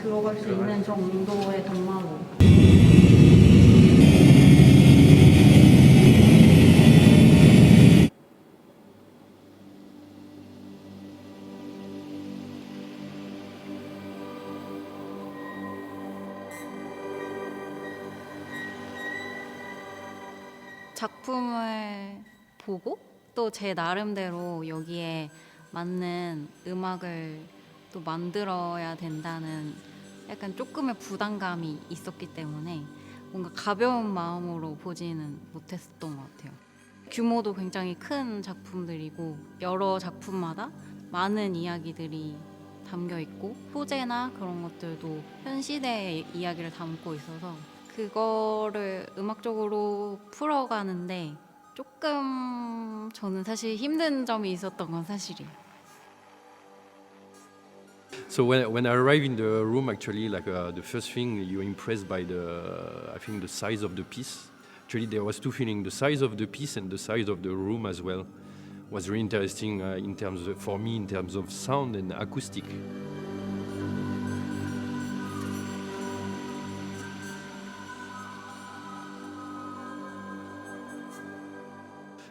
들어갈 수 있는 정도의 단말로. 작품을 보고 또 제 나름대로 여기에 맞는 음악을 또 만들어야 된다는 약간 조금의 부담감이 있었기 때문에 뭔가 가벼운 마음으로 보지는 못했었던 것 같아요. 규모도 굉장히 큰 작품들이고 여러 작품마다 많은 이야기들이 담겨 있고 소재나 그런 것들도 현 시대의 이야기를 담고 있어서 그거를 음악적으로 풀어가는데 조금 저는 사실 힘든 점이 있었던 건 사실이에요. So when I arrive in the room, actually, the first thing you're impressed by I think the size of the piece. Actually, there was two feelings: the size of the piece and the size of the room as well. Was really interesting for me in terms of sound and acoustic.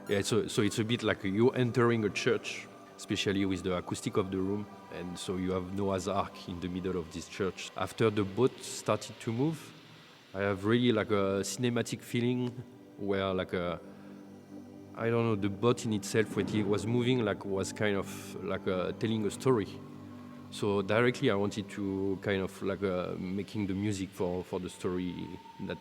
Yeah, so it's a bit like you're entering a church, especially with the acoustic of the room, and so you have Noah's Ark in the middle of this church. After the boat started to move, I have really like a cinematic feeling where I don't know, the boat in itself when it was moving was kind of telling a story. So directly I wanted to kind of making the music for the story that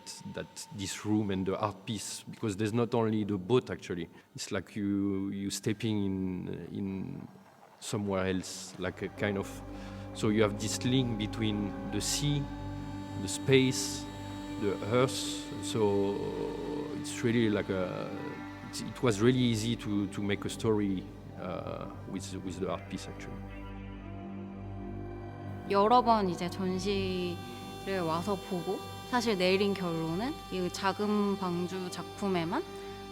this room and the art piece, because there's not only the boat actually, it's like you stepping in somewhere else, like a kind of, so you have this link between the sea, the space, the earth, so it's really it was really easy to make a story with the art piece actually. 여러 번 이제 전시를 와서 보고 사실 내린 결론은 이 작은 방주 작품에만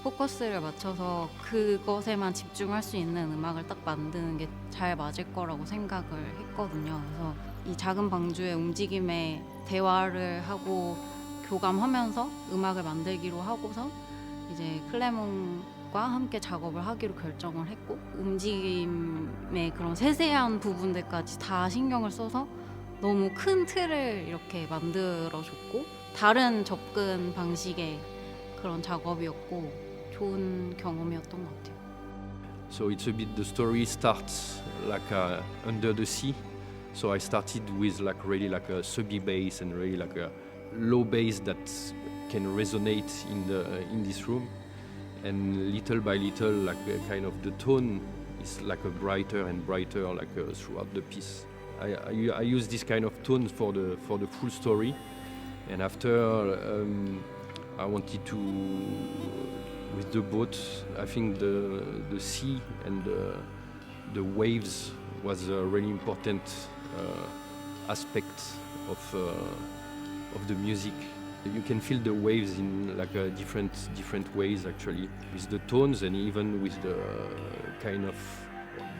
포커스를 맞춰서 그것에만 집중할 수 있는 음악을 딱 만드는 게 잘 맞을 거라고 생각을 했거든요. 그래서 이 작은 방주의 움직임에 대화를 하고 교감하면서 음악을 만들기로 하고서 이제 클레몽과 함께 작업을 하기로 결정을 했고, 움직임의 그런 세세한 부분들까지 다 신경을 써서 너무 큰 틀을 이렇게 만들어줬고, 다른 접근 방식의 그런 작업이었고 좋은 경험이었던 것 같아요. So it's a bit, the story starts under the sea. So I started with really a subby bass and really a low bass that can resonate in this room, and little by little kind of the tone is a brighter and brighter throughout the piece. I use this kind of tone for the full story, and after I wanted to, with the boat, I think the sea and the waves was a really important aspect of the music. You can feel the waves in different ways actually, with the tones and even with the kind of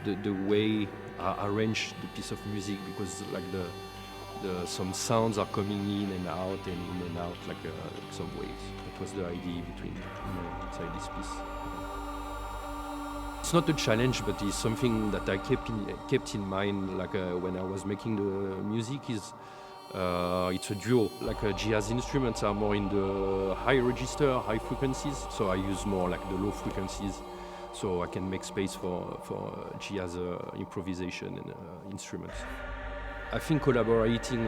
the way I arrange the piece of music, because some sounds are coming in and out like some waves. That was the idea inside this piece. It's not a challenge, but it's something that I kept in mind when I was making the music. It's a duo. Jiha's instruments are more in the high register, high frequencies, so I use more the low frequencies, so I can make space for Jiha's improvisation and instruments. I think collaborating,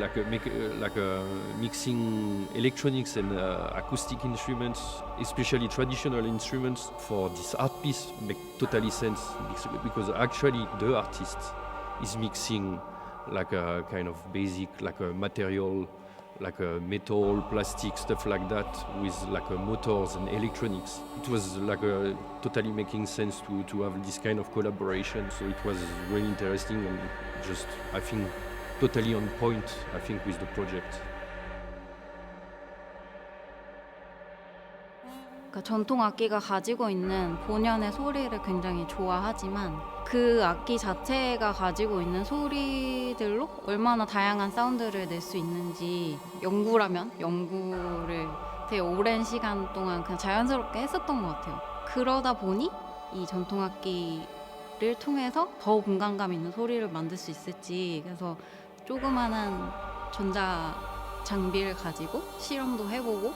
mixing electronics and acoustic instruments, especially traditional instruments, for this art piece make totally sense, because actually the artist is mixing a kind of basic, a material, a metal, plastic, stuff like that, with motors and electronics. It was totally making sense to have this kind of collaboration. So it was really interesting and just, I think, totally on point, I think, with the project. 그러니까 전통 악기가 가지고 있는 본연의 소리를 굉장히 좋아하지만 그 악기 자체가 가지고 있는 소리들로 얼마나 다양한 사운드를 낼 수 있는지 연구라면 연구를 되게 오랜 시간 동안 그냥 자연스럽게 했었던 것 같아요. 그러다 보니 이 전통 악기를 통해서 더 공간감 있는 소리를 만들 수 있을지, 그래서 조그마한 전자 장비를 가지고 실험도 해보고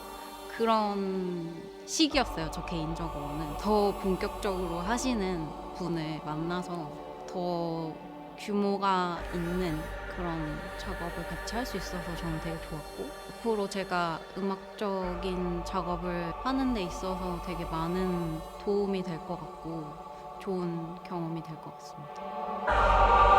그런 시기였어요. 저 개인적으로는 더 본격적으로 하시는 분을 만나서 더 규모가 있는 그런 작업을 같이 할 수 있어서 저는 되게 좋았고, 앞으로 제가 음악적인 작업을 하는 데 있어서 되게 많은 도움이 될 것 같고 좋은 경험이 될 것 같습니다.